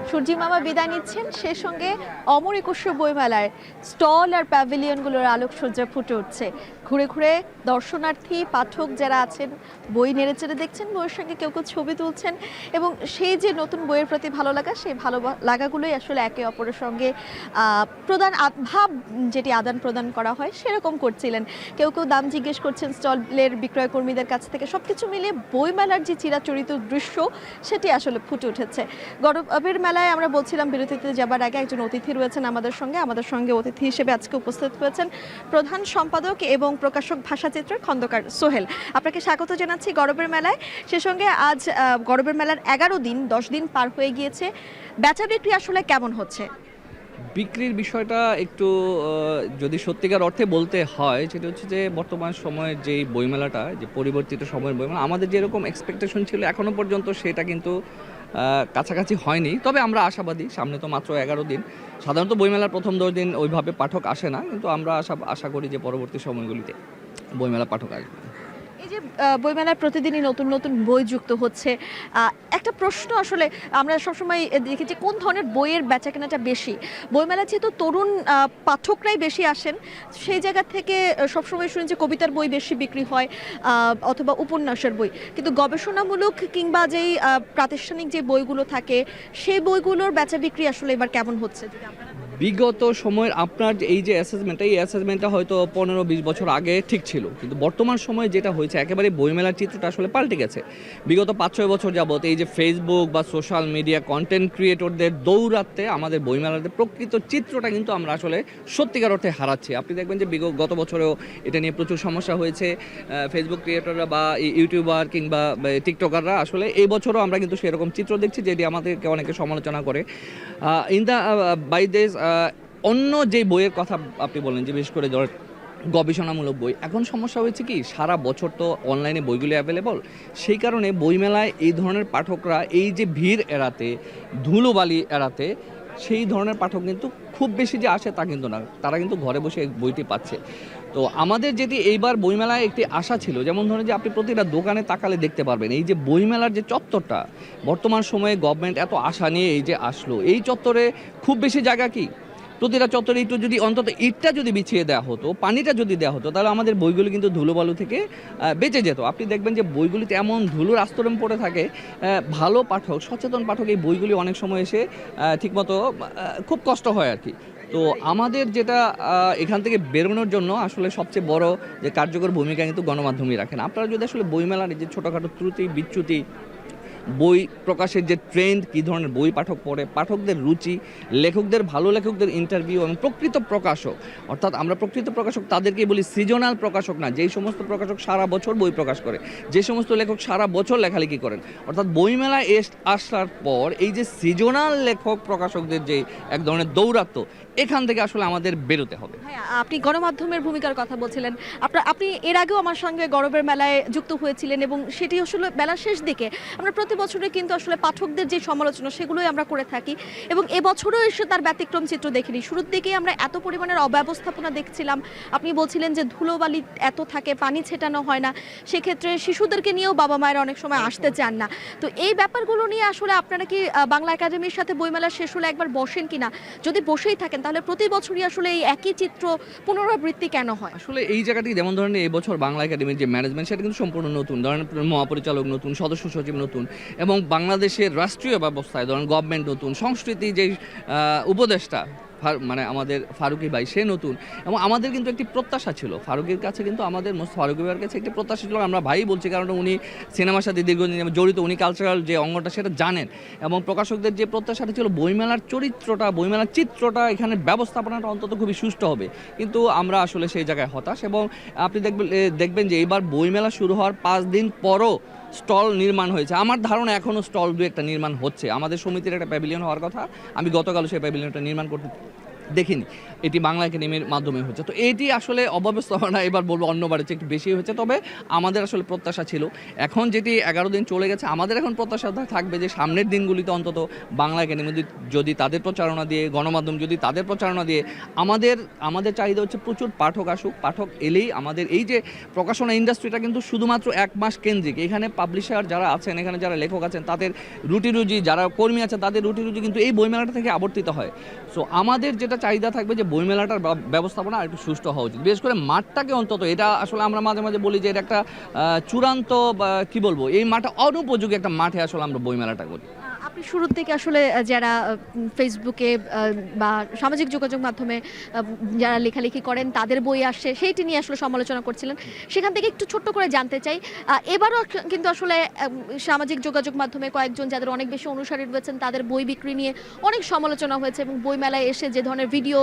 সূর্যি মামা বিদায় নিচ্ছেন, সে সঙ্গে অমর একুশে বইমেলার স্টল আর প্যাভিলিয়নগুলোর আলোকসজ্জা ফুটে উঠছে। ঘুরে ঘুরে দর্শনার্থী পাঠক যারা আছেন বই নেড়েচেড়ে দেখছেন, বইয়ের সঙ্গে কেউ কেউ ছবি তুলছেন এবং সেই যে নতুন বইয়ের প্রতি ভালো লাগা, সেই ভালো লাগাগুলোই আসলে একে অপরের সঙ্গে ভাব যেটি আদান প্রদান করা হয় সেরকম করছিলেন। কেউ কেউ দাম জিজ্ঞেস করছেন স্টলের বিক্রয় কর্মীদের কাছ থেকে। সবকিছু মিলিয়ে বইমেলার যে চিরাচরিত দৃশ্য সেটি আসলে ফুটে উঠেছে। গরবের মেলায় আমরা বলছিলাম বিরতিতে যাবার আগে একজন অতিথি রয়েছেন আমাদের সঙ্গে অতিথি হিসেবে আজকে উপস্থিত হয়েছেন প্রধান সম্পাদক এবং প্রকাশক ভাষাচিত্রের খন্দকার সোহেল। আপনাকে স্বাগত জানাচ্ছি গরবের মেলায়। সে সঙ্গে আজ গরবের মেলার 10 দিন পার হয়ে গিয়েছে, বেচা বিক্রি আসলে কেমন হচ্ছে? বিক্রির বিষয়টা একটু যদি সত্যিকার অর্থে বলতে হয়, সেটা হচ্ছে যে বর্তমান সময়ের যেই বইমেলাটা, যে পরিবর্তিত সময়ের বইমেলা, আমাদের যেরকম এক্সপেকটেশন ছিল এখনও পর্যন্ত সেটা কিন্তু কাছাকাছি হয়নি। তবে আমরা আশাবাদী, সামনে তো মাত্র 11 দিন। সাধারণত বইমেলার প্রথম 10 দিন ওইভাবে পাঠক আসে না, কিন্তু আমরা আশা করি যে পরবর্তী সময়গুলিতে বইমেলা পাঠক আসবে। এই যে বইমেলায় প্রতিদিনই নতুন নতুন বই যুক্ত হচ্ছে, একটা প্রশ্ন আসলে আমরা সবসময় দেখেছি কোন ধরনের বইয়ের বেচাকেনাটা বেশি? বইমেলা যেহেতু তরুণ পাঠকরাই বেশি আসেন, সেই জায়গা থেকে সবসময় শুনি যে কবিতার বই বেশি বিক্রি হয় অথবা উপন্যাসের বই, কিন্তু গবেষণামূলক কিংবা যেই প্রাতিষ্ঠানিক যে বইগুলো থাকে সেই বইগুলোর বেচা বিক্রি আসলে এবার কেমন হচ্ছে? বিগত সময়ের আপনার এই যে অ্যাসেসমেন্টটা হয়তো 15-20 বছর আগে ঠিক ছিল, কিন্তু বর্তমান সময়ে যেটা হয়েছে একেবারে বইমেলার চিত্রটা আসলে পাল্টে গেছে। বিগত 5-6 বছর যাবত এই যে ফেসবুক বা সোশ্যাল মিডিয়া কন্টেন্ট ক্রিয়েটরদের দৌরাত্মে আমাদের বইমেলাতে প্রকৃত চিত্রটা কিন্তু আমরা আসলে সত্যিকার অর্থে হারাচ্ছি। আপনি দেখবেন যে গত বছরেও এটা নিয়ে প্রচুর সমস্যা হয়েছে। ফেসবুক ক্রিয়েটররা বা ইউটিউবার কিংবা টিকটকাররা আসলে এই বছরও আমরা কিন্তু সেরকম চিত্র দেখছি, যেটি আমাদেরকে অনেকে সমালোচনা করে। ইন দ্য বাই দিস অন্য যে বইয়ের কথা আপনি বলেন, যে বিশেষ করে ধর গবেষণামূলক বই, এখন সমস্যা হয়েছে কি সারা বছর তো অনলাইনে বইগুলি অ্যাভেলেবল। সেই কারণে বইমেলায় এই ধরনের পাঠকরা এই যে ভিড় এড়াতে, ধুলোবালি এড়াতে, সেই ধরনের পাঠক কিন্তু খুব বেশি যে আসে তা কিন্তু না, তারা কিন্তু ঘরে বসে বইটি পাচ্ছে। তো আমাদের যেটি এইবার বইমেলায় একটি আশা ছিল, যেমন ধরেন যে আপনি প্রতিটা দোকানে তাকালে দেখতে পারবেন এই যে বইমেলার যে চত্বরটা, বর্তমান সময়ে গভর্নমেন্ট এত আশা নিয়ে এই যে আসলো, এই চত্বরে খুব বেশি জায়গা কি, প্রতিটা চত্বরে একটু যদি অন্তত ইটটা যদি বিছিয়ে দেওয়া হতো, পানিটা যদি দেওয়া হতো, তাহলে আমাদের বইগুলি কিন্তু ধুলোবালু থেকে বেঁচে যেত। আপনি দেখবেন যে বইগুলিতে এমন ধুলোর আস্তরণ পড়ে থাকে, ভালো পাঠক, সচেতন পাঠক এই বইগুলি অনেক সময় এসে ঠিকমতো খুব কষ্ট হয় আর কি। তো আমাদের যেটা এখান থেকে বেরোনোর জন্য আসলে সবচেয়ে বড় যে কার্যকর ভূমিকা কিন্তু গণমাধ্যমই রাখেন। আপনারা যদি আসলে বইমেলার যে ছোটোখাটো ত্রুটি বিচ্যুতি, বই প্রকাশের যে ট্রেন্ড, কী ধরনের বই পাঠক পড়ে, পাঠকদের রুচি, লেখকদের ভালো লেখকদের ইন্টারভিউ এবং প্রকৃত প্রকাশক, অর্থাৎ আমরা প্রকৃত প্রকাশক তাদেরকেই বলি সিজনাল প্রকাশক না, যেই সমস্ত প্রকাশক সারা বছর বই প্রকাশ করে, যে সমস্ত লেখক সারা বছর লেখালেখি করেন। অর্থাৎ বইমেলায় আসার পর এই যে সিজনাল লেখক প্রকাশকদের যে এক ধরনের দৌরাত্ম্য, এখান থেকে আসলে আমাদের বেরোতে হবে। হ্যাঁ, আপনি গণমাধ্যমের ভূমিকার কথা বলছিলেন। আপনি এর আগেও আমার সঙ্গে গরবের মেলায় যুক্ত হয়েছিলেন এবং সেটি আসলে মেলার শেষ দিকে আমরা প্রতি বছরে কিন্তু আসলে পাঠকদের যে সমালোচনা সেগুলোই আমরা করে থাকি এবং এবছরও এসে তার ব্যতিক্রম চিত্র দেখিনি। শুরুর দিকেই আমরা এত পরিমাণের অব্যবস্থাপনা দেখছিলাম। আপনি বলছিলেন যে ধুলোবালি এত থাকে, পানি ছেটানো হয় না, সেক্ষেত্রে শিশুদেরকে নিয়েও বাবা মায়েরা অনেক সময় আসতে চান না। তো এই ব্যাপারগুলো নিয়ে আসলে আপনারা কি বাংলা একাডেমির সাথে বইমেলা শেষ হলে একবার বসেন কিনা? যদি বসেই থাকেন তাহলে প্রতি বছরই আসলে এই একই চিত্র পুনরাবৃত্তি কেন হয়? আসলে এই জায়গাটি যেমন ধরেন এই বছর বাংলা একাডেমির যে ম্যানেজমেন্ট সেটা কিন্তু সম্পূর্ণ নতুন, ধরেন মহাপরিচালক নতুন, সদস্য সচিব নতুন, এবং বাংলাদেশের রাষ্ট্রীয় ব্যবস্থায় ধরেন গভর্নমেন্ট নতুন, সংস্কৃতি যে উপদেষ্টা মানে আমাদের ফারুকী ভাই সে নতুন, এবং আমাদের কিন্তু একটি প্রত্যাশা ছিল ফারুকের কাছে, কিন্তু আমাদের ফারুকী ভাইয়ের কাছে একটি প্রত্যাশা ছিল, আমরা ভাই বলছি কারণ উনি সিনেমার সাথে দীর্ঘদিন জড়িত, উনি কালচারাল যে অঙ্গটা সেটা জানেন, এবং প্রকাশকদের যে প্রত্যাশাটা ছিল বইমেলার চরিত্রটা, বইমেলার চিত্রটা, এখানে ব্যবস্থাপনাটা অন্তত খুবই সুষ্ঠু হবে, কিন্তু আমরা আসলে সেই জায়গায় হতাশ। এবং আপনি দেখবেন যে এইবার বইমেলা শুরু হওয়ার 5 দিন পরও স্টল নির্মাণ হয়েছে। আমার ধারণা এখনও স্টল 2-1টা নির্মাণ হচ্ছে। আমাদের সমিতির একটা প্যাভিলিয়ন হওয়ার কথা, আমি গতকাল সেই প্যাভিলিয়নটা নির্মাণ করতে দেখিনি, এটি বাংলা একাডেমির মাধ্যমে হচ্ছে। তো এটি আসলে অব্যবস্থাপনা এবার বলবো অন্যবারের চেয়ে একটু বেশি হয়েছে, তবে আমাদের আসলে প্রত্যাশা ছিল। এখন যেটি 11 দিন চলে গেছে, আমাদের এখন প্রত্যাশা থাকবে যে সামনের দিনগুলিতে অন্তত বাংলা একাডেমি যদি তাদের প্রচারণা দিয়ে, গণমাধ্যম যদি তাদের প্রচারণা দিয়ে, আমাদের চাহিদা হচ্ছে প্রচুর পাঠক আসুক। পাঠক এলেই আমাদের এই যে প্রকাশনা ইন্ডাস্ট্রিটা কিন্তু শুধুমাত্র 1 মাস কেন্দ্রিক। এখানে পাবলিশার যারা আছেন, এখানে যারা লেখক আছেন, তাদের রুটি রুজি, যারা কর্মী আছেন তাদের রুটি রুজি কিন্তু এই বইমেলাটা থেকে আবর্তিত হয়। সো আমাদের যেটা চাহিদা থাকবে যে বইমেলাটার ব্যবস্থাপনা আর একটু সুষ্ঠু হওয়া উচিত, বিশেষ করে মাঠটাকে অন্তত। এটা আসলে আমরা মাঝে মাঝে বলি যে এটা একটা চূড়ান্ত বা কি বলবো, এই মাঠটা অনুপযোগী একটা মাঠে আসলে আমরা বইমেলাটা করি। আপনি শুরুর থেকে আসলে যারা ফেসবুকে বা সামাজিক যোগাযোগ মাধ্যমে যারা লেখালেখি করেন তাদের বই আসে সেইটি নিয়ে আসলে সমালোচনা করছিলেন, সেখান থেকে একটু ছোট্ট করে জানতে চাই, এবারও কিন্তু আসলে সামাজিক যোগাযোগ মাধ্যমে কয়েকজন যাদের অনেক বেশি অনুসারী রয়েছেন তাদের বই বিক্রি নিয়ে অনেক সমালোচনা হয়েছে, এবং বইমেলায় এসে যে ধরনের ভিডিও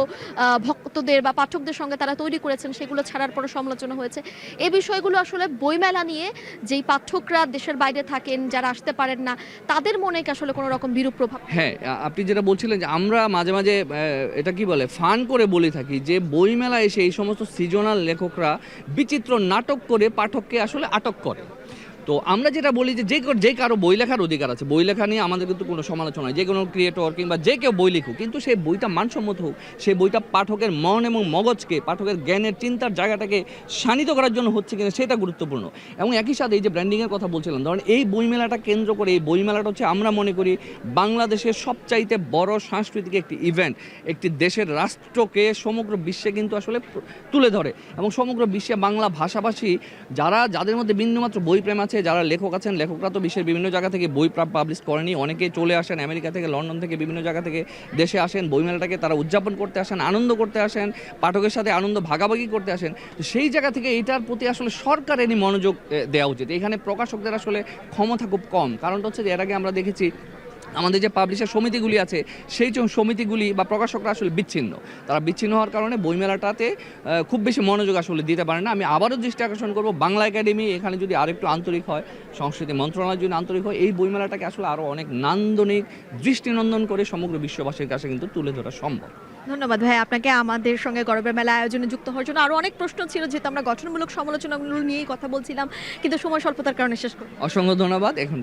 ভক্তদের বা পাঠকদের সঙ্গে তারা তৈরি করেছেন সেগুলো ছাড়ার পরে সমালোচনা হয়েছে। এই বিষয়গুলো আসলে বইমেলা নিয়ে যেই পাঠকরা দেশের বাইরে থাকেন, যারা আসতে পারেন না, তাদের মনে কি আসলে কোনো রকম বিরূপ প্রভাব? হ্যাঁ, আপনি যেটা বলছিলেন যে আমরা মাঝে মাঝে এটা কি বলে ফান করে বলে থাকি যে বইমেলা এসে এই সমস্ত সিজনাল লেখকরা বিচিত্র নাটক করে পাঠককে আসলে আটক করে। তো আমরা যেটা বলি যে যে কারো বই লেখার অধিকার আছে, বই লেখা নিয়ে আমাদের কিন্তু কোনো সমালোচনা নেই। যে কোনো ক্রিয়েটর কিংবা যে কেউ বই লিখুক, কিন্তু সেই বইটা মানসম্মত হোক, সেই বইটা পাঠকের মন এবং মগজকে, পাঠকের জ্ঞানের চিন্তার জায়গাটাকে শানিত করার জন্য হচ্ছে কিনা সেটা গুরুত্বপূর্ণ। এবং একই সাথে এই যে ব্র্যান্ডিংয়ের কথা বলছিলাম, ধরেন এই বইমেলাটা কেন্দ্র করে, এই বইমেলাটা হচ্ছে আমরা মনে করি বাংলাদেশের সবচাইতে বড় সাংস্কৃতিক একটি ইভেন্ট, একটি দেশের রাষ্ট্রকে সমগ্র বিশ্বে কিন্তু আসলে তুলে ধরে। এবং সমগ্র বিশ্বে বাংলা ভাষাভাষী যাদের মধ্যে বিন্দুমাত্র বই প্রেম আছে, যারা লেখক আছেন, লেখকরা তো বিশ্বের বিভিন্ন জায়গা থেকে বই পাবলিশ করেনি, অনেকেই চলে আসেন আমেরিকা থেকে, লন্ডন থেকে, বিভিন্ন জায়গা থেকে দেশে আসেন, বইমেলাটাকে তারা উদযাপন করতে আসেন, আনন্দ করতে আসেন, পাঠকের সাথে আনন্দ ভাগাভাগি করতে আসেন। তো সেই জায়গা থেকে এইটার প্রতি আসলে সরকারেরই মনোযোগ দেওয়া উচিত। এখানে প্রকাশকদের আসলে ক্ষমতা খুব কম। কারণটা হচ্ছে যে এর আগে আমরা দেখেছি আমাদের যে পাবলিশার সমিতিগুলি আছে, সেই সমিতিগুলি বা প্রকাশকরা আসলে বিচ্ছিন্ন। তারা বিচ্ছিন্ন হওয়ার কারণে বইমেলাটাতে খুব বেশি মনোযোগ আসলে দিতে পারে না। আমি আবারও দৃষ্টি আকর্ষণ করব, বাংলা একাডেমি এখানে যদি আরেকটু আন্তরিক হয়, সংস্কৃতি মন্ত্রণালয় যদি আন্তরিক হয়, এই বইমেলাটাকে আসলে আরও অনেক নান্দনিক, দৃষ্টিনন্দন করে সমগ্র বিশ্ববাসীর কাছে কিন্তু তুলে ধরা সম্ভব। ধন্যবাদ ভাই আপনাকে আমাদের সঙ্গে গরবের মেলা আয়োজনে যুক্ত হওয়ার জন্য। আরও অনেক প্রশ্ন ছিল, যেহেতু আমরা গঠনমূলক সমালোচনাগুলো নিয়েই কথা বলছিলাম, কিন্তু সময় স্বল্পতার কারণে শেষ করব। অসংখ্য ধন্যবাদ। এখন